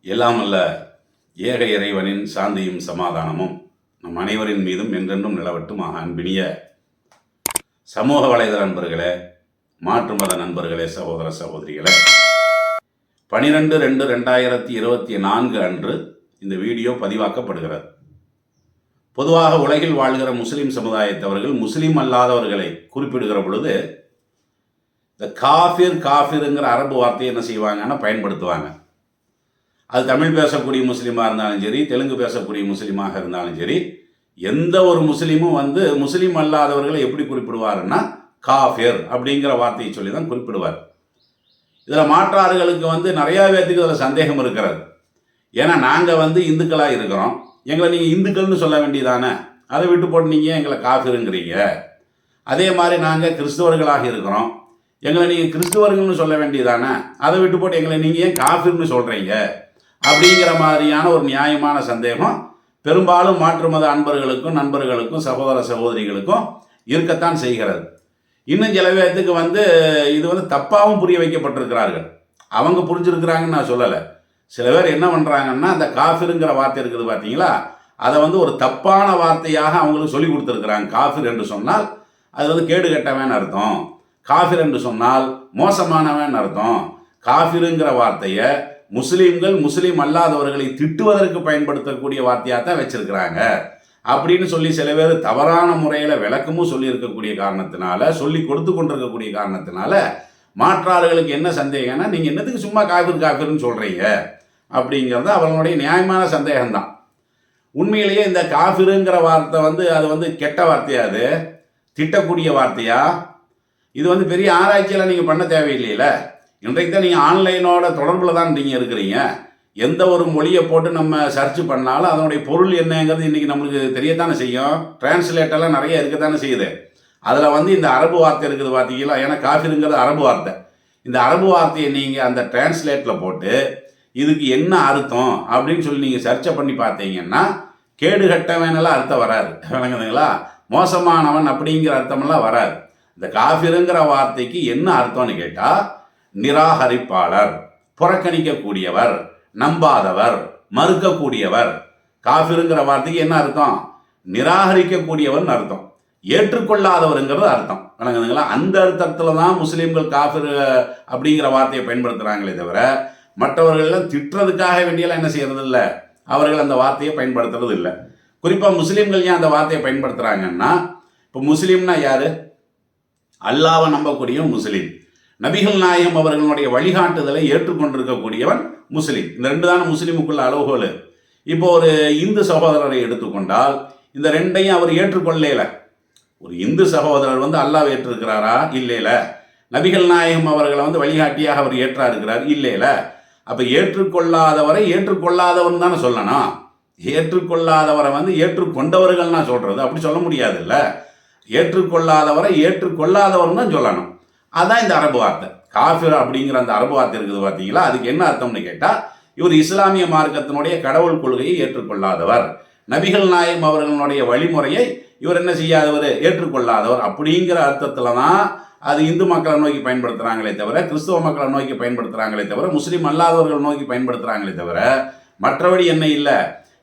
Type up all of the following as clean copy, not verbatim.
எல்லாம் அல்ல ஏக இறைவனின் சாந்தியும் சமாதானமும் நம் அனைவரின் மீதும் என்றென்றும் நிலவட்டும். அன்பினிய சமூக வலைதள நண்பர்களே, மாற்று மத நண்பர்களே, சகோதர சகோதரிகளே, 12/2/2024 அன்று இந்த வீடியோ பதிவாக்கப்படுகிறது. பொதுவாக உலகில் வாழ்கிற முஸ்லீம் சமுதாயத்தவர்கள் முஸ்லீம் அல்லாதவர்களை குறிப்பிடுகிற பொழுது இந்த காஃபிருங்கிற அரபு வார்த்தையை என்ன செய்வாங்கன்னா பயன்படுத்துவாங்க. அது தமிழ் பேசக்கூடிய முஸ்லீமாக இருந்தாலும் சரி, தெலுங்கு பேசக்கூடிய முஸ்லீமாக இருந்தாலும் சரி, எந்த ஒரு முஸ்லீமும் முஸ்லீம் அல்லாதவர்களை எப்படி குறிப்பிடுவாருன்னா காஃபிர் அப்படிங்கிற வார்த்தையை சொல்லி தான் குறிப்பிடுவார். இதில் மாற்றார்களுக்கு நிறையா பேர்த்துக்கு இதில் சந்தேகம் இருக்கிறது. ஏன்னா நாங்கள் இந்துக்களாக இருக்கிறோம், எங்களை நீங்கள் இந்துக்கள்னு சொல்ல வேண்டியதானே, அதை விட்டு போட்டு நீங்கள் எங்களை காஃபிருங்கிறீங்க. அதே மாதிரி நாங்கள் கிறிஸ்தவர்களாக இருக்கிறோம், எங்களை நீங்கள் கிறிஸ்தவர்கள்னு சொல்ல வேண்டியதானே, அதை விட்டு போட்டு எங்களை நீங்கள் ஏன் காஃபிர்னு சொல்கிறீங்க அப்படிங்கிற மாதிரியான ஒரு நியாயமான சந்தேகம் பெரும்பாலும் மாற்று மத அன்பர்களுக்கும் நண்பர்களுக்கும் சகோதர சகோதரிகளுக்கும் இருக்கத்தான் செய்கிறது. இன்னும் சில பேர்த்துக்கு இது தப்பாகவும் புரிய வைக்கப்பட்டிருக்கிறார்கள். அவங்க புரிஞ்சிருக்கிறாங்கன்னு நான் சொல்லலை. சில பேர் என்ன பண்ணுறாங்கன்னா, அந்த காஃபிருங்கிற வார்த்தை இருக்குது பார்த்தீங்களா, அதை ஒரு தப்பான வார்த்தையாக அவங்களுக்கு சொல்லி கொடுத்துருக்குறாங்க. காஃபிர் என்று சொன்னால் அது கேடு கெட்டவன் அர்த்தம், காஃபிர் என்று சொன்னால் மோசமானவன் அர்த்தம். காஃபிருங்கிற வார்த்தையை முஸ்லீம்கள் முஸ்லீம் அல்லாதவர்களை திட்டுவதற்கு பயன்படுத்தக்கூடிய வார்த்தையாக தான் வச்சிருக்கிறாங்க அப்படின்னு சொல்லி சில பேர் தவறான முறையில் விளக்கமும் சொல்லி இருக்கக்கூடிய காரணத்தினால, சொல்லி கொடுத்து கொண்டிருக்கக்கூடிய காரணத்தினால மாற்றாளர்களுக்கு என்ன சந்தேகம்னா, நீங்கள் என்னத்துக்கு சும்மா காஃபிர்னு சொல்கிறீங்க அப்படிங்கிறது அவர்களுடைய நியாயமான சந்தேகம்தான். உண்மையிலேயே இந்த காஃபிருங்கிற வார்த்தை அது கெட்ட வார்த்தையா, அது திட்டக்கூடிய வார்த்தையா? இது பெரிய ஆராய்ச்சியெல்லாம் நீங்கள் பண்ண தேவையில்லையில. இன்றைக்கு தான் நீங்கள் ஆன்லைனோட தொடர்பில் தான் நீங்கள் இருக்கிறீங்க. எந்த ஒரு மொழியை போட்டு நம்ம சர்ச் பண்ணாலும் அதனுடைய பொருள் என்னங்கிறது இன்றைக்கி நம்மளுக்கு தெரியத்தானே செய்யும். டிரான்ஸ்லேட்டெல்லாம் நிறைய இருக்கத்தானே செய்யுது. அதில் இந்த அரபு வார்த்தை இருக்குது பார்த்தீங்களா, ஏன்னா காஃபிருங்கிறது அரபு வார்த்தை. இந்த அரபு வார்த்தையை நீங்கள் அந்த டிரான்ஸ்லேட்டில் போட்டு இதுக்கு என்ன அர்த்தம் அப்படின்னு சொல்லி நீங்கள் சர்ச்சை பண்ணி பார்த்தீங்கன்னா கேடு கட்டவனெல்லாம் அர்த்தம் வராது, விளங்குதுங்களா? மோசமானவன் அப்படிங்கிற அர்த்தமெல்லாம் வராது. இந்த காஃபிருங்கிற வார்த்தைக்கு என்ன அர்த்தம்னு கேட்டால், நிராகரிப்பாளர், புறக்கணிக்கக்கூடியவர், நம்பாதவர், மறுக்கக்கூடியவர். காஃபிருங்கிற வார்த்தைக்கு என்ன அர்த்தம்? நிராகரிக்கக்கூடியவர்னு அர்த்தம், ஏற்றுக்கொள்ளாதவருங்கிறது அர்த்தம், வணங்குதுங்களா? அந்த அர்த்தத்தில் தான் முஸ்லீம்கள் காஃபிர் அப்படிங்கிற வார்த்தையை பயன்படுத்துகிறாங்களே தவிர மற்றவர்களெல்லாம் திட்டுறதுக்காக வேண்டியெல்லாம் என்ன செய்யறது இல்லை, அவர்கள் அந்த வார்த்தையை பயன்படுத்துறது இல்லை. குறிப்பாக முஸ்லீம்கள் ஏன் அந்த வார்த்தையை பயன்படுத்துகிறாங்கன்னா, இப்போ முஸ்லீம்னா யார்? அல்லாவை நம்பக்கூடிய முஸ்லீம், நபிகள் நாயகம் அவர்களுடைய வழிகாட்டுதலை ஏற்றுக்கொண்டிருக்கக்கூடியவன் முஸ்லீம். இந்த ரெண்டு தானே முஸ்லீமுக்குள்ள அளவுகோல். இப்போ ஒரு இந்து சகோதரரை எடுத்துக்கொண்டால் இந்த ரெண்டையும் அவர் ஏற்றுக்கொள்ளல. ஒரு இந்து சகோதரர் அல்லாவை ஏற்றிருக்கிறாரா? இல்லைல. நபிகள் நாயகம் அவர்களை வழிகாட்டியாக அவர் ஏற்றா இருக்கிறார்? இல்லைல. அப்போ ஏற்றுக்கொள்ளாதவரை ஏற்றுக்கொள்ளாதவன் தானே சொல்லணும். ஏற்றுக்கொள்ளாதவரை ஏற்றுக்கொண்டவர்கள்னா சொல்கிறது அப்படி சொல்ல முடியாது இல்லை. ஏற்றுக்கொள்ளாதவரை ஏற்றுக்கொள்ளாதவன் தான் சொல்லணும். அதுதான் இந்த அரபு வார்த்தை. காஃபிர் அப்படிங்கிற அந்த அரபு வார்த்தை இருக்குது பார்த்தீங்களா, அதுக்கு என்ன அர்த்தம்னு கேட்டால், இவர் இஸ்லாமிய மார்க்கத்தினுடைய கடவுள் கொள்கையை ஏற்றுக்கொள்ளாதவர், நபிகள் நாயகம் அவர்களுடைய வழிமுறையை இவர் என்ன செய்யாதவர், ஏற்றுக்கொள்ளாதவர் அப்படிங்கிற அர்த்தத்தில் தான் அது இந்து மக்களை நோக்கி பயன்படுத்துகிறாங்களே தவிர, கிறிஸ்துவ மக்களை நோக்கி பயன்படுத்துகிறாங்களே தவிர, முஸ்லீம் அல்லாதவர்கள் நோக்கி பயன்படுத்துகிறாங்களே தவிர மற்றபடி என்ன இல்லை.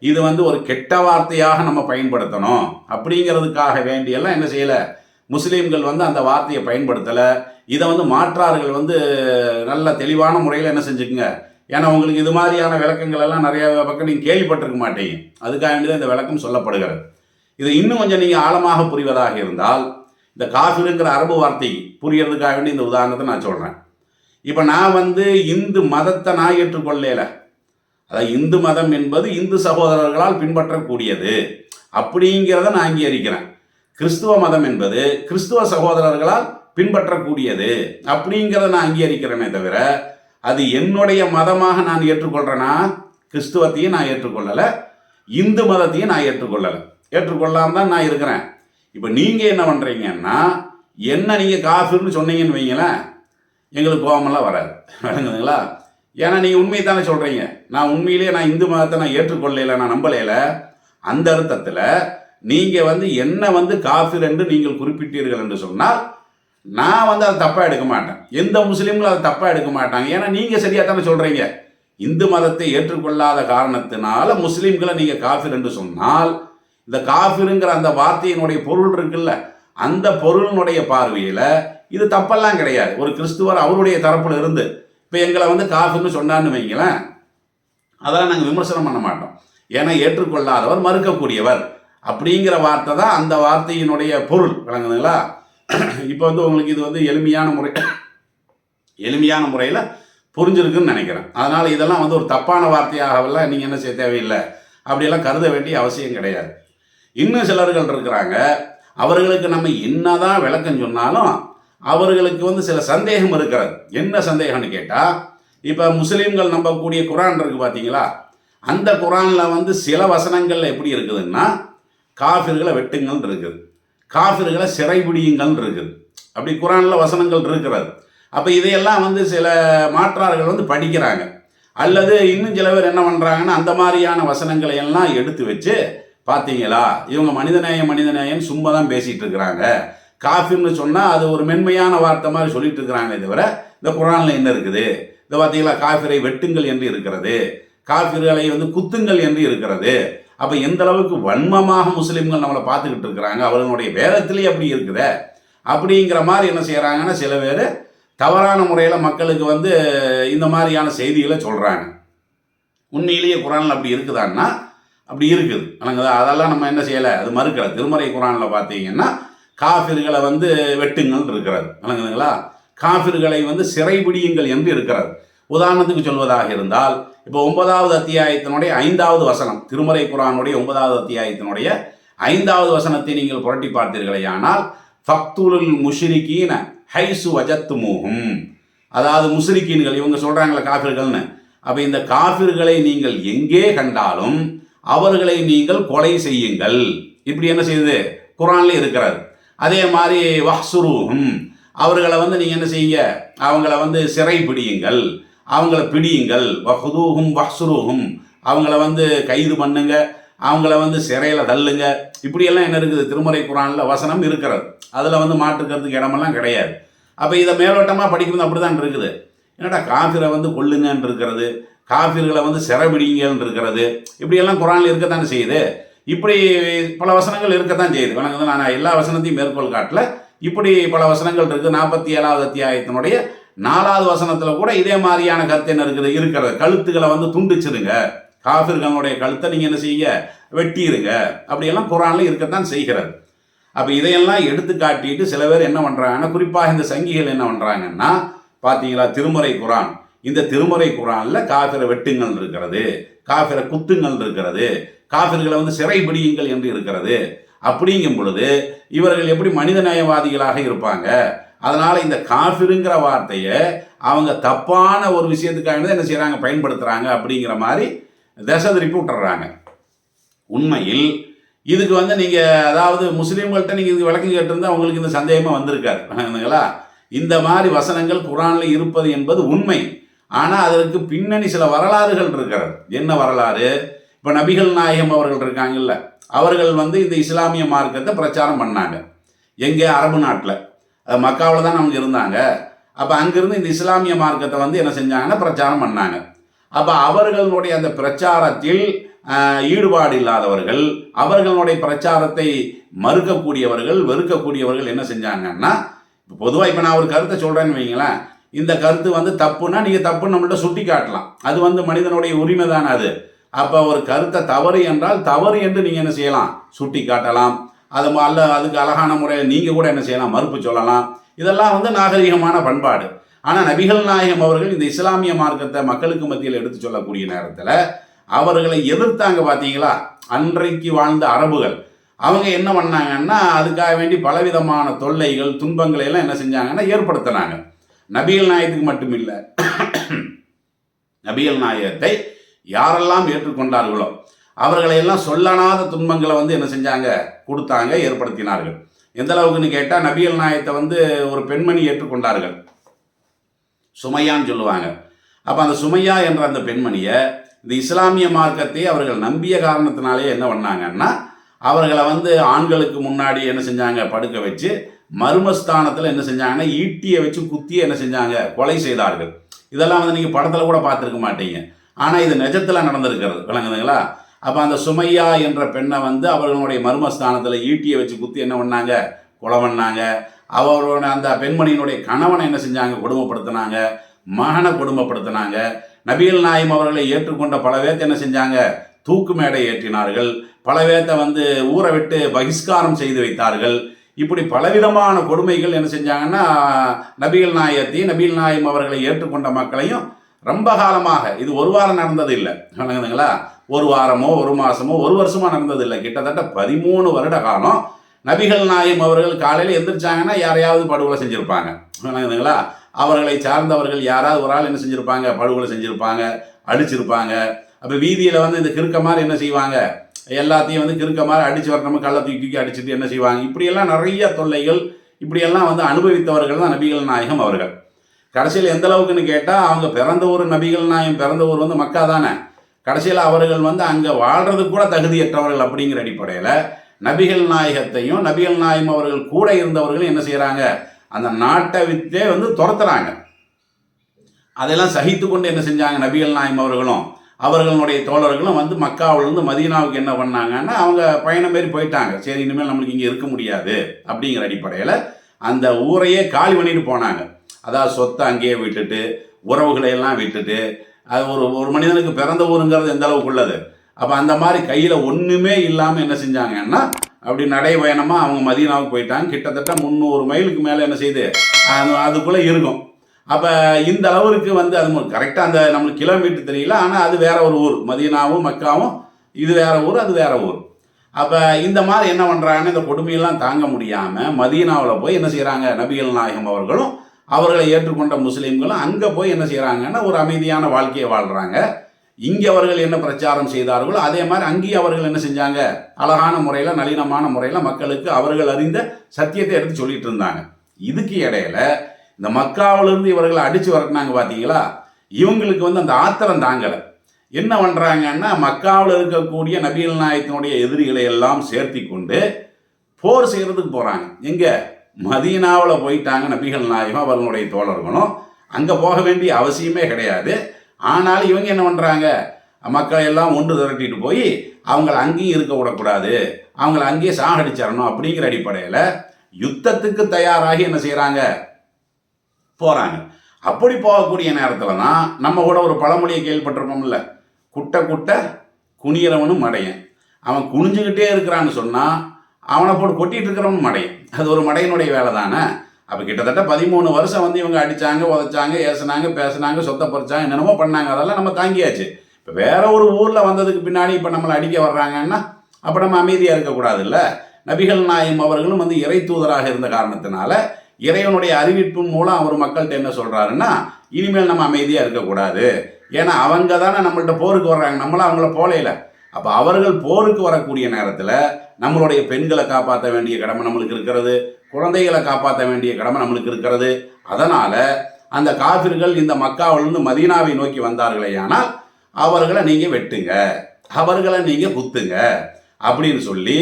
இது ஒரு கெட்ட வார்த்தையாக நம்ம பயன்படுத்தணும் அப்படிங்கிறதுக்காக வேண்டியெல்லாம் என்ன செய்யலை, முஸ்லீம்கள் அந்த வார்த்தையை பயன்படுத்தலை. இதை மாற்றார்கள் நல்ல தெளிவான முறையில் என்ன செஞ்சுக்குங்க. ஏன்னா உங்களுக்கு இது மாதிரியான விளக்கங்கள் எல்லாம் நிறைய பக்கம் நீங்கள் கேள்விப்பட்டிருக்க மாட்டீங்க. அதுக்காக வேண்டியதான் இந்த விளக்கம் சொல்லப்படுகிறது. இதை இன்னும் கொஞ்சம் நீங்கள் ஆழமாக புரிவதாக இருந்தால், இந்த காஃபிருங்கிற அரபு வார்த்தை புரியறதுக்காக வேண்டி இந்த உதாரணத்தை நான் சொல்கிறேன். இப்போ நான் இந்து மதத்தை நான் ஏற்றுக்கொள்ளல. அதாவது இந்து மதம் என்பது இந்து சகோதரர்களால் பின்பற்றக்கூடியது அப்படிங்கிறத நான் அங்கீகரிக்கிறேன். கிறிஸ்துவ மதம் என்பது கிறிஸ்துவ சகோதரர்களால் பின்பற்றக்கூடியது அப்படிங்கிறத நான் அங்கீகரிக்கிறேனே தவிர, அது என்னுடைய மதமாக நான் ஏற்றுக்கொள்கிறேன்னா, கிறிஸ்துவத்தையும் நான் ஏற்றுக்கொள்ளலை, இந்து மதத்தையும் நான் ஏற்றுக்கொள்ளாமல் தான் நான் இருக்கிறேன். இப்போ நீங்கள் என்ன பண்ணுறீங்கன்னா, என்ன நீங்கள் காஃபிர்னு சொன்னீங்கன்னு வைங்களேன், எங்களுக்கு கோபமெல்லாம் வராது, விளங்குதுங்களா? ஏன்னா நீங்கள் உண்மையை தானே சொல்கிறீங்க. நான் உண்மையிலேயே இந்து மதத்தை நான் ஏற்றுக்கொள்ளலை, நான் நம்பலையில. அந்த அர்த்தத்தில் நீங்கள் என்ன காஃபிர் என்று நீங்கள் குறிப்பிட்டீர்கள் என்று சொன்னால் நான் அதை தப்பாக எடுக்க மாட்டேன். எந்த முஸ்லீம்களும் அதை தப்பாக எடுக்க மாட்டாங்க. ஏன்னா நீங்கள் சரியாக தானே சொல்கிறீங்க. இந்து மதத்தை ஏற்றுக்கொள்ளாத காரணத்தினால முஸ்லீம்களை நீங்கள் காஃபிர் என்று சொன்னால், இந்த காஃபிருங்கிற அந்த வார்த்தையினுடைய பொருள் இருக்குல்ல, அந்த பொருளினுடைய பார்வையில் இது தப்பெல்லாம் கிடையாது. ஒரு கிறிஸ்துவர் அவருடைய தரப்புல இருந்து இப்போ எங்களை வந்து காஃபிர்னு சொன்னான்னு வைங்களேன், அதெல்லாம் நாங்கள் விமர்சனம் பண்ண மாட்டோம். ஏன்னா ஏற்றுக்கொள்ளாதவர், மறுக்கக்கூடியவர் அப்படிங்கிற வார்த்தை தான் அந்த வார்த்தையினுடைய பொருள். விளங்குதுங்களா? இப்போ வந்து உங்களுக்கு இது வந்து எளிமையான முறையில் புரிஞ்சிருக்குன்னு நினைக்கிறேன். அதனால் இதெல்லாம் வந்து ஒரு தப்பான வார்த்தையாகவெல்லாம் நீங்கள் என்ன செய்ய தேவையில்லை, அப்படியெல்லாம் கருத வேண்டிய அவசியம் கிடையாது. இன்னும் சிலர்கள் இருக்கிறாங்க, அவர்களுக்கு நம்ம என்னதான் விளக்கம் சொன்னாலும் அவர்களுக்கு வந்து சில சந்தேகம் இருக்கிறது. என்ன சந்தேகம்னு கேட்டால், இப்போ முஸ்லீம்கள் நம்பக்கூடிய குரான் இருக்குது பார்த்தீங்களா, அந்த குரானில் வந்து சில வசனங்கள் எப்படி இருக்குதுன்னா, காஃபிர்களை வெட்டுங்கள் இருக்குது, காஃபிர்களை சிறைபிடியுங்கள் இருக்குது, அப்படி குரானில் வசனங்கள் இருக்கிறது. அப்போ இதையெல்லாம் வந்து சில மாற்றார்கள் வந்து படிக்கிறாங்க. அல்லது இன்னும் சில பேர் என்ன பண்ணுறாங்கன்னா, அந்த மாதிரியான வசனங்களை எல்லாம் எடுத்து வச்சு, பார்த்தீங்களா இவங்க மனிதநேயம் சும்மா தான் பேசிகிட்டு இருக்கிறாங்க, காஃபிர்னு சொன்னால் அது ஒரு மென்மையான வார்த்தை மாதிரி சொல்லிட்டு இருக்கிறாங்களே தவிர இந்த குரானில் என்ன இருக்குது, இந்த பார்த்தீங்களா காஃபிரை வெட்டுங்கள் என்று இருக்கிறது, காஃபிர்களை வந்து குத்துங்கள் என்று இருக்கிறது. அப்போ எந்த அளவுக்கு வன்மமாக முஸ்லீம்கள் நம்மளை பார்த்துக்கிட்டு இருக்கிறாங்க, அவர்களுடைய வேதத்திலேயே அப்படி இருக்குதே அப்படிங்கிற மாதிரி என்ன செய்கிறாங்கன்னா சில பேர் தவறான முறையில் மக்களுக்கு வந்து இந்த மாதிரியான செய்திகளை சொல்கிறாங்க. உண்மையிலேயே குரானில் அப்படி இருக்குதான்னா அப்படி இருக்குது. ஆனால் அதெல்லாம் நம்ம என்ன செய்யலை, அது மறுக்கலை. திருமறை குரானில் பார்த்தீங்கன்னா காஃபிர்களை வந்து வெட்டுங்கள் இருக்கிறது. விளங்குதுங்களா? காஃபிர்களை வந்து சிறைபிடியுங்கள் என்று இருக்கிறது. உதாரணத்துக்கு சொல்வதாக இருந்தால், இப்போ 9வது அத்தியாயத்தினுடைய 5வது வசனம், திருமறை குரானுடைய 9வது அத்தியாயத்தினுடைய 5வது வசனத்தை நீங்கள் புரட்டி பார்த்தீர்களேயானால், ஃபக்துலுல் முஷ்ரிகீன ஹைசு வஜத்துமூஹும், அதாவது முஷ்ரிகீன்கள் இவங்க சொல்கிறாங்களே காஃபிர்கள்னு, அப்போ இந்த காஃபிர்களை நீங்கள் எங்கே கண்டாலும் அவர்களை நீங்கள் கொலை செய்யுங்கள். இப்படி என்ன செய்யுது, குரான்ல இருக்கிறது. அதே மாதிரி வஹ்சுருஹும், அவர்களை வந்து நீங்கள் என்ன செய்யுங்க, அவங்கள வந்து சிறை பிடியுங்கள், அவங்கள பிடியுங்கள். வஹுதூஹும் வஹ்சுருஹும், அவங்கள வந்து கைது பண்ணுங்க, அவங்கள வந்து சிறையில் தள்ளுங்க. இப்படியெல்லாம் என்ன இருக்குது, திருமறை குரானில் வசனம் இருக்கிறது. அதில் வந்து மாற்றுக்கிறதுக்கு இடமெல்லாம் கிடையாது. அப்போ இதை மேலோட்டமாக படிக்கும்போது அப்படி தான் இருக்குது. என்னடா காஃபிரை வந்து கொல்லுங்கன்னு இருக்கிறது, காஃபிர்களை வந்து சிறைபிடிங்கன்னு இருக்கிறது, இப்படியெல்லாம் குரானில் இருக்கத்தானே செய்யுது. இப்படி பல வசனங்கள் இருக்கத்தான் செய்யுது. வணக்கம், நான் எல்லா வசனத்தையும் மேற்கோள் காட்டல, இப்படி பல வசனங்கள் இருக்குது. 47வது அத்தியாயத்தினுடைய 4வது வசனத்தில் கூட இதே மாதிரியான கருத்து என்ன இருக்கிறது. கழுத்துக்களை வந்து துண்டிச்சிருங்க, காஃபிர்களுடைய கழுத்தை நீங்கள் என்ன செய்ய, வெட்டிடுங்க, அப்படியெல்லாம் குரானில் இருக்கத்தான் செய்கிறது. அப்போ இதையெல்லாம் எடுத்து காட்டிட்டு சில பேர் என்ன பண்ணுறாங்கன்னா, குறிப்பாக இந்த சங்கிகள் என்ன பண்ணுறாங்கன்னா, பார்த்தீங்களா திருமறை குரான், இந்த திருமறை குரானில் காஃபிரை வெட்டுங்கள் இருக்கிறது, காஃபிரை குத்துங்கள் இருக்கிறது, காஃபிர்களை வந்து சிறைபிடியுங்கள் என்று இருக்கிறது. அப்படிங்கும் பொழுது இவர்கள் எப்படி மனிதநேயவாதிகளாக இருப்பாங்க? அதனால் இந்த காஃபிருங்கிற வார்த்தையை அவங்க தப்பான ஒரு விஷயத்துக்காக என்ன செய்கிறாங்க, பயன்படுத்துகிறாங்க. அப்படிங்கிற மாதிரி திசை திருப்பி விட்டுறாங்க. உண்மையில் இதுக்கு வந்து நீங்கள் அதாவது முஸ்லீம்கள்கிட்ட நீங்கள் இதுக்கு விளக்கம் கேட்டிருந்தால் உங்களுக்கு இந்த சந்தேகமாக வந்திருக்காருங்களா? இந்த மாதிரி வசனங்கள் குரானில் இருப்பது என்பது உண்மை. ஆனால் அதற்கு பின்னணி சில வரலாறுகள் இருக்கிறது. என்ன வரலாறு? இப்போ நபிகள் நாயகம் அவர்கள் இருக்காங்கல்ல, அவர்கள் வந்து இந்த இஸ்லாமிய மார்க்கத்தை பிரச்சாரம் பண்ணாங்க. எங்கே? அரபு நாட்டில், மக்காவில் தான் அவங்க இருந்தாங்க. அப்போ அங்கிருந்து இந்த இஸ்லாமிய மார்க்கத்தை வந்து என்ன செஞ்சாங்கன்னா பிரச்சாரம் பண்ணாங்க. அப்போ அவர்களுடைய அந்த பிரச்சாரத்தில் ஈடுபாடு இல்லாதவர்கள், அவர்களுடைய பிரச்சாரத்தை மறுக்கக்கூடியவர்கள், வெறுக்கக்கூடியவர்கள் என்ன செஞ்சாங்கன்னா, பொதுவாக இப்போ நான் ஒரு கருத்தை சொல்கிறேன்னு வைங்களேன், இந்த கருத்து வந்து தப்புன்னா நீங்கள் தப்புன்னு நம்மள்ட்ட சுட்டி காட்டலாம். அது வந்து மனிதனுடைய உரிமை தானே அது. அப்போ ஒரு கருத்தை தவறு என்றால் தவறு என்று நீங்கள் என்ன செய்யலாம், சுட்டி காட்டலாம். அது அல்ல அதுக்கு அழகான முறையில் நீங்கள் கூட என்ன செய்யலாம், மறுப்பு சொல்லலாம். இதெல்லாம் வந்து நாகரிகமான பண்பாடு. ஆனால் நபிகள் நாயகம் அவர்கள் இந்த இஸ்லாமிய மார்க்கத்தை மக்களுக்கு மத்தியில் எடுத்து சொல்லக்கூடிய நேரத்தில் அவர்களை எதிர்த்தாங்க. பார்த்தீங்களா, அன்றைக்கு வாழ்ந்த அரபுகள் அவங்க என்ன பண்ணாங்கன்னா, அதுக்காக வேண்டி பலவிதமான தொல்லைகள் துன்பங்களை எல்லாம் என்ன செஞ்சாங்கன்னா ஏற்படுத்தினாங்க. நபிகள் நாயகத்துக்கு மட்டும் இல்லை, நபிகள் நாயகத்தை யாரெல்லாம் ஏற்றுக்கொண்டார்களோ அவர்களை எல்லாம் சொல்லனாத துன்பங்களை வந்து என்ன செஞ்சாங்க, கொடுத்தாங்க, ஏற்படுத்தினார்கள். எந்த அளவுக்குன்னு கேட்டால், நபிகள் நாயகத்தை வந்து ஒரு பெண்மணி ஏற்றுக்கொண்டார்கள், சுமையான்னு சொல்லுவாங்க. அப்போ அந்த சுமையா என்ற அந்த பெண்மணியை இந்த இஸ்லாமிய மார்க்கத்தை அவர்கள் நம்பிய காரணத்தினாலே என்ன பண்ணாங்கன்னா, அவர்களை வந்து ஆண்களுக்கு முன்னாடி என்ன செஞ்சாங்க, படுக்க வச்சு மர்மஸ்தானத்தில் என்ன செஞ்சாங்கன்னா ஈட்டியை வச்சு குத்தியை என்ன செஞ்சாங்க, கொலை செய்தார்கள். இதெல்லாம் வந்து நீங்கள் படத்தில் கூட பார்த்துருக்க மாட்டீங்க. ஆனால் இது நிஜத்தில் நடந்திருக்கிறது, விளங்குதுங்களா? அப்போ அந்த சுமையா என்ற பெண்ணை வந்து அவர்களுடைய மர்மஸ்தானத்தில் ஈட்டியை வச்சு குத்தி என்ன பண்ணாங்க, கொலை பண்ணாங்க. அவரோட அந்த பெண்மணியினுடைய கணவனை என்ன செஞ்சாங்க, கொடுமைப்படுத்தினாங்க, மகனை கொடுமைப்படுத்தினாங்க. நபிகள் நாயம் அவர்களை ஏற்றுக்கொண்ட பல பேர்த்தை என்ன செஞ்சாங்க, தூக்கு மேடை ஏற்றினார்கள். பல பேர்த்தை வந்து ஊரை விட்டு பகிஷ்காரம் செய்து வைத்தார்கள். இப்படி பலவிதமான கொடுமைகள் என்ன செஞ்சாங்கன்னா நபிகள் நாயம் அவர்களை ஏற்றுக்கொண்ட மக்களையும் ரொம்ப காலமாக, இது ஒரு வாரம் நடந்தது இல்லை, விளங்குதுங்களா? ஒரு வாரமோ ஒரு மாதமோ ஒரு வருஷமோ நடந்தது இல்லை. கிட்டத்தட்ட 13 வருட காலம் நபிகள் நாயம் அவர்கள் காலையில் எந்திரிச்சாங்கன்னா யாரையாவது படுகொலை செஞ்சுருப்பாங்க, விளங்குதுங்களா? அவர்களை சார்ந்தவர்கள் யாராவது ஒரு ஆள் என்ன செஞ்சுருப்பாங்க, படுகொலை செஞ்சுருப்பாங்க, அடிச்சிருப்பாங்க. அப்போ வீதியில் வந்து இந்த கிறுக்க மாதிரி என்ன செய்வாங்க, எல்லாத்தையும் வந்து கிறுக்க மாதிரி அடித்து வரணும், கள்ள தூக்கி அடிச்சுட்டு என்ன செய்வாங்க. இப்படியெல்லாம் நிறைய தொல்லைகள் இப்படியெல்லாம் வந்து அனுபவித்தவர்கள் தான் நபிகள் நாயகம் அவர்கள். கடைசியில் எந்த அளவுக்குன்னு கேட்டால், அவங்க பிறந்த ஊர், நபிகள் நாயகம் பிறந்த ஊர் வந்து மக்கா தானே. கடைசியில் அவர்கள் வந்து அங்கே வாழ்கிறதுக்கு கூட தகுதியற்றவர்கள் அப்படிங்கிற அடிப்படையில் நபிகள் நாயகத்தையும் நபிகள் நாயகம் அவர்கள் கூட இருந்தவர்களும் என்ன செய்கிறாங்க, அந்த நாட்டை விட்டே வந்து துரத்துறாங்க. அதெல்லாம் சகித்து கொண்டு என்ன செஞ்சாங்க, நபிகள் நாயகம் அவர்களும் அவர்களுடைய தோழர்களும் வந்து மக்காவிலிருந்து மதீனாவுக்கு என்ன பண்ணாங்கன்னா அவங்க பயணம் மாரி போயிட்டாங்க. சரி, இனிமேல் நம்மளுக்கு இங்கே இருக்க முடியாது அப்படிங்கிற அடிப்படையில் அந்த ஊரையே காலி பண்ணிட்டு போனாங்க. அதாவது சொத்தை அங்கேயே விட்டுட்டு, உறவுகளை எல்லாம் விட்டுட்டு, அது ஒரு மனிதனுக்கு பிறந்த ஊருங்கிறது எந்த அளவுக்கு உள்ளது. அப்போ அந்த மாதிரி கையில் ஒன்றுமே இல்லாமல் என்ன செஞ்சாங்கன்னா அப்படி நடைபயணமாக அவங்க மதீனாவுக்கு போயிட்டாங்க. கிட்டத்தட்ட 300 மைலுக்கு மேலே என்ன செய்யுது, அதுக்குள்ளே இருக்கும். அப்போ இந்த அளவுக்கு வந்து அது கரெக்டாக அந்த நம்மளுக்கு கிலோமீட்டர் தெரியல, ஆனால் அது வேற ஒரு ஊர். மதீனாவும் மக்காவும் இது வேற ஊர், அது வேற ஊர். அப்போ இந்த மாதிரி என்ன பண்ணுறாங்கன்னு இந்த கொடுமையெல்லாம் தாங்க முடியாமல் மதீனாவில் போய் என்ன செய்கிறாங்க, நபிகள் நாயகம் அவர்களும் அவர்களை ஏற்றுக்கொண்ட முஸ்லீம்களும் அங்கே போய் என்ன செய்கிறாங்கன்னா ஒரு அமைதியான வாழ்க்கையை வாழ்கிறாங்க. இங்கே அவர்கள் என்ன பிரச்சாரம் செய்தார்களோ அதே மாதிரி அங்கேயும் அவர்கள் என்ன செஞ்சாங்க, அழகான முறையில் நளினமான முறையில் மக்களுக்கு அவர்கள் அறிந்த சத்தியத்தை எடுத்து சொல்லிட்டு இருந்தாங்க. இதுக்கு இடையில இந்த மக்காவிலிருந்து இவர்களை அடித்து வரட்டினாங்க பார்த்தீங்களா, இவங்களுக்கு வந்து அந்த ஆத்திரம் தாங்கலை. என்ன பண்ணுறாங்கன்னா மக்காவில் இருக்கக்கூடிய நபிகள் நாயகத்தினுடைய எதிரிகளை எல்லாம் சேர்த்தி கொண்டு போர் செய்கிறதுக்கு போகிறாங்க. எங்கே, மதீனாவில் போயிட்டாங்க நபிகள் நாயகம் அவர்களுடைய தோழர்களும். அங்கே போக வேண்டிய அவசியமே கிடையாது. ஆனாலும் இவங்க என்ன பண்ணுறாங்க, மக்களை எல்லாம் ஒன்று திரட்டிட்டு போய் அவங்கள அங்கேயும் இருக்க விடக்கூடாது, அவங்கள அங்கேயே சாகடிச்சிடணும் அப்படிங்கிற அடிப்படையில் யுத்தத்துக்கு தயாராகி என்ன செய்கிறாங்க, போகிறாங்க. அப்படி போகக்கூடிய நேரத்தில் தான் நம்ம கூட ஒரு பழமொழியை கேள்விப்பட்டிருப்போம்ல, குட்டை குட்டை குனிகிறவனும் மடையன். அவன் குனிஞ்சுக்கிட்டே இருக்கிறான்னு சொன்னால் அவனை போட்டு கொட்டிகிட்டு இருக்கிறவனும் மடையன். அது ஒரு மடையனுடைய வேலை தானே. அப்போ கிட்டத்தட்ட 13 வருஷம் வந்து இவங்க அடித்தாங்க, உதைச்சாங்க, ஏசுனாங்க, பேசுனாங்க, சொத்தை பறிச்சாங்க, என்னென்னமோ பண்ணாங்க. அதெல்லாம் நம்ம தாங்கியாச்சு. இப்போ வேற ஒரு ஊரில் வந்ததுக்கு பின்னாடி இப்போ நம்மளை அடிக்க வர்றாங்கன்னா அப்போ நம்ம அமைதியாக இருக்கக்கூடாது இல்லை. நபிகள் நாயகம் அவர்களும் வந்து இறை தூதராக இருந்த காரணத்தினால இறைவனுடைய அறிவிப்பின் மூலம் அவர் மக்கள்கிட்ட என்ன சொல்கிறாருன்னா, இனிமேல் நம்ம அமைதியாக இருக்கக்கூடாது. ஏன்னா அவங்க தானே நம்மள்கிட்ட போருக்கு வர்றாங்க, நம்மளாம் அவங்கள போலையில. அப்போ அவர்கள் போருக்கு வரக்கூடிய நேரத்தில் நம்மளுடைய பெண்களை காப்பாற்ற வேண்டிய கடமை நம்மளுக்கு இருக்கிறது, குழந்தைகளை காப்பாற்ற வேண்டிய கடமை நம்மளுக்கு இருக்கிறது. அதனால் அந்த காபிர்கள் இந்த மக்காவிலிருந்து மதீனாவை நோக்கி வந்தார்களே, ஆனால் அவர்களை நீங்கள் வெட்டுங்க, அவர்களை நீங்கள் குத்துங்க அப்படின்னு சொல்லி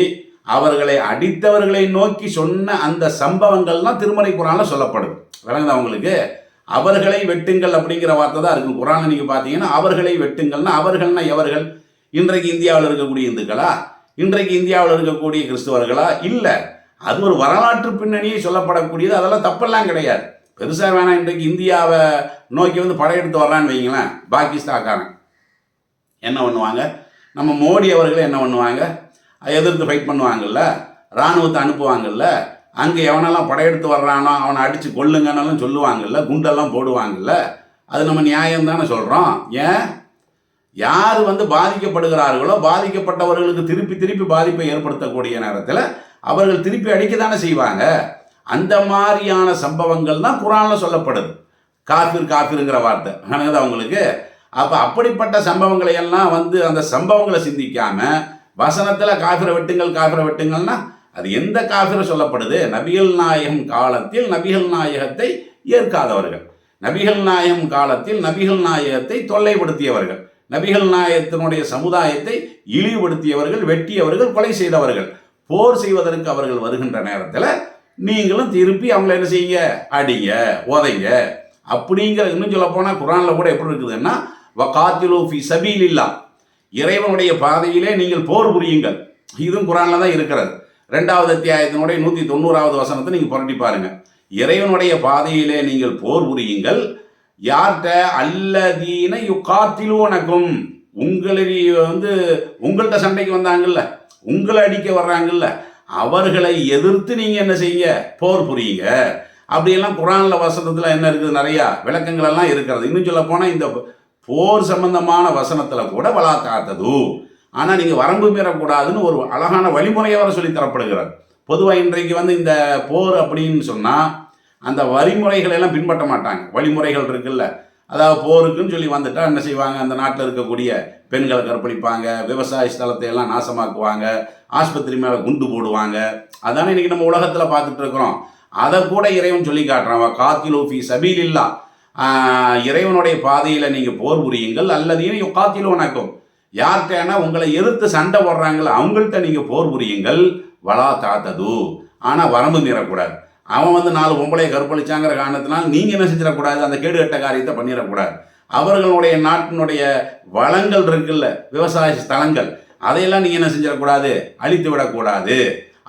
அவர்களை அடித்தவர்களை நோக்கி சொன்ன அந்த சம்பவங்கள்லாம் திருமறை குரானில் சொல்லப்படுது. விளங்குது அவங்களுக்கு? அவர்களை வெட்டுங்கள் அப்படிங்கிற வார்த்தை தான் இருக்கும் குரானில். நீங்கள் பார்த்தீங்கன்னா அவர்களை வெட்டுங்கள்னா அவர்கள்னா எவர்கள்? இன்றைக்கு இந்தியாவில் இருக்கக்கூடிய இந்துக்களா, இன்றைக்கு இந்தியாவில் இருக்கக்கூடிய கிறிஸ்துவர்களா? இல்லை, அது ஒரு வரலாற்று பின்னணியை சொல்லப்படக்கூடியது. அதெல்லாம் தப்பெல்லாம் கிடையாது. பெருசாக வேணாம். இன்றைக்கு இந்தியாவை நோக்கி வந்து படையெடுத்து வர்றான்னு வைங்களேன், பாகிஸ்தான்காரன் என்ன பண்ணுவாங்க, நம்ம மோடி அவர்கள் என்ன பண்ணுவாங்க, எதிர்த்து ஃபைட் பண்ணுவாங்கல்ல, இராணுவத்தை அனுப்புவாங்கல்ல, அங்கே எவனெல்லாம் படையெடுத்து வர்றானோ அவனை அடித்து கொள்ளுங்கன்னெல்லாம் சொல்லுவாங்கல்ல, குண்டெல்லாம் போடுவாங்கல்ல. அது நம்ம நியாயம் தானே சொல்கிறோம். ஏன், யார் வந்து பாதிக்கப்படுகிறார்களோ பாதிக்கப்பட்டவர்களுக்கு திருப்பி திருப்பி பாதிப்பை ஏற்படுத்தக்கூடிய நேரத்தில் அவர்கள் திருப்பி அடிக்க தானே செய்வாங்க. அந்த மாதிரியான சம்பவங்கள் தான் குரானில் சொல்லப்படுது. காஃபிருங்கிற வார்த்தை ஆனது அவங்களுக்கு. அப்போ அப்படிப்பட்ட சம்பவங்களை எல்லாம் வந்து அந்த சம்பவங்களை சிந்திக்காமல் வசனத்தில் காஃபிரை வெட்டுங்கள்னா அது எந்த காஃபிரை சொல்லப்படுது? நபிகள் நாயகம் காலத்தில் நபிகள் நாயகத்தை ஏற்காதவர்கள், நபிகள் நாயகம் காலத்தில் நபிகள் நாயகத்தை தொல்லைப்படுத்தியவர்கள், நபிகள் நாயகத்தினுடைய சமுதாயத்தை இழிவுபடுத்தியவர்கள், வெட்டியவர்கள், கொலை செய்தவர்கள். போர் செய்வதற்கு அவர்கள் வருகின்ற நேரத்தில் நீங்களும் திருப்பி அவங்கள என்ன செய்யுங்க, அடிங்க, உதைங்க அப்படிங்கிற. இன்னும் சொல்ல போனால் குரானில் கூட எப்படி இருக்குதுன்னா, வகாத்திலு ஃபி சபீலில்லா, இறைவனுடைய பாதையிலே நீங்கள் போர் புரியுங்கள். இதுவும் குரான்ல தான் இருக்கிறது. 2வது அத்தியாயத்தினுடைய 190வது வசனத்தை நீங்கள் புரட்டி பாருங்க. இறைவனுடைய பாதையிலே நீங்கள் போர் புரியுங்கள். யார்கிட்ட? அல்லதீன யுகாத்திலூனக்கும், உங்கள்கிட்ட சண்டைக்கு வந்தாங்கல்ல, உங்களை அடிக்க வர்றாங்கல்ல, அவர்களை எதிர்த்து நீங்கள் என்ன செய்யுங்க? போர் புரியுங்க. அப்படியெல்லாம் குரான்ல வசனத்தில் என்ன இருக்குது? நிறையா விளக்கங்கள் எல்லாம் இருக்கிறது. இன்னும் சொல்ல போனால் இந்த போர் சம்பந்தமான வசனத்தில் கூட வலா காத்தது, ஆனால் நீங்கள் வரம்பு மீறக்கூடாதுன்னு ஒரு அழகான வழிமுறையை வர சொல்லி தரப்படுகிறது. பொதுவாக இன்றைக்கு இந்த போர் அப்படின்னு சொன்னால் அந்த வழிமுறைகள் எல்லாம் பின்பற்ற மாட்டாங்க. வழிமுறைகள் இருக்குல்ல, அதாவது போருக்குன்னு சொல்லி வந்துட்டால் என்ன செய்வாங்க? அந்த நாட்டில் இருக்கக்கூடிய பெண்களை கற்பழிப்பாங்க, விவசாய ஸ்தலத்தை எல்லாம் நாசமாக்குவாங்க, ஆஸ்பத்திரி மேலே குண்டு போடுவாங்க. அதானே இன்றைக்கி நம்ம உலகத்தில் பார்த்துட்டு இருக்கிறோம். அதை கூட இறைவன் சொல்லி காட்டுறான், காத்திலு ஃபி சபீலில்லா, இறைவனுடைய பாதையில் நீங்கள் போர் புரியுங்கள். அல்லதீன யுகாத்திலூனக்கும், யார்கிட்டனா உங்களை எதிர்த்து சண்டை போடுறாங்களோ அவங்கள்ட்ட நீங்கள் போர் புரியுங்கள். வலா தாத்தது, ஆனால் வரம்பு மீறக்கூடாது. அவன் 4 பொம்பளையை கற்பழிச்சாங்கிற காரணத்தினால் நீங்கள் என்ன செஞ்சிடக்கூடாது? அந்த கேடுகட்ட காரியத்தை பண்ணிடக்கூடாது. அவர்களுடைய நாட்டினுடைய வளங்கள் இருக்குல்ல, விவசாய ஸ்தலங்கள், அதையெல்லாம் நீங்கள் என்ன செஞ்சிடக்கூடாது? அழித்து விடக்கூடாது.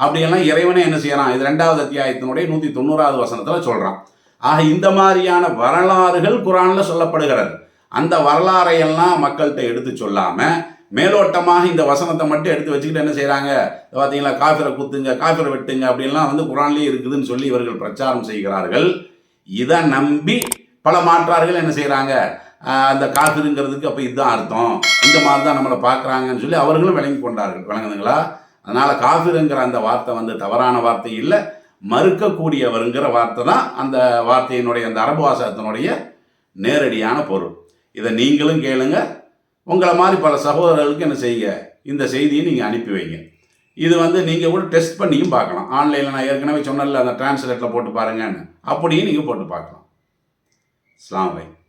அப்படியெல்லாம் இறைவனே என்ன செய்யறான்? இது 2வது அத்தியாயத்தினுடைய 190வது வசனத்தில் சொல்கிறான். ஆக இந்த மாதிரியான வரலாறுகள் குரானில் சொல்லப்படுகிறது. அந்த வரலாறையெல்லாம் மக்கள்கிட்ட எடுத்து சொல்லாமல் மேலோட்டமாக இந்த வசனத்தை மட்டும் எடுத்து வச்சுக்கிட்டு என்ன செய்கிறாங்க? பார்த்தீங்களா, காஃபிரை குத்துங்க, காஃபிரை வெட்டுங்க அப்படின்லாம் குரான்லேயே இருக்குதுன்னு சொல்லி இவர்கள் பிரச்சாரம் செய்கிறார்கள். இதை நம்பி பல மாற்றார்கள் என்ன செய்கிறாங்க? அந்த காஃபிருங்கிறதுக்கு அப்போ இதுதான் அர்த்தம், இந்த மாதிரி தான் நம்மளை பார்க்குறாங்கன்னு சொல்லி அவர்களும் விளங்கி கொண்டார்கள். விளங்குதுங்களா? அதனால் காஃபிருங்கிற அந்த வார்த்தை தவறான வார்த்தை இல்லை, மறுக்கக்கூடியவருங்கிற வார்த்தை தான் அந்த வார்த்தையினுடைய அந்த அரபு வாசகத்தினுடைய நேரடியான பொருள். இதை நீங்களும் கேளுங்க. உங்களை மாதிரி பல சகோதரர்களுக்கு என்ன செய்யுங்க? இந்த செய்தியை நீங்கள் அனுப்பி வைங்க. இது நீங்கள் கூட டெஸ்ட் பண்ணியும் பார்க்கலாம். ஆன்லைனில் நான் ஏற்கனவே சொன்னல, அந்த டிரான்ஸ்லேட்டில் போட்டு பாருங்கன்னு, அப்படியும் நீங்கள் போட்டு பார்க்கலாம். அஸ்ஸலாமு அலைக்கும்.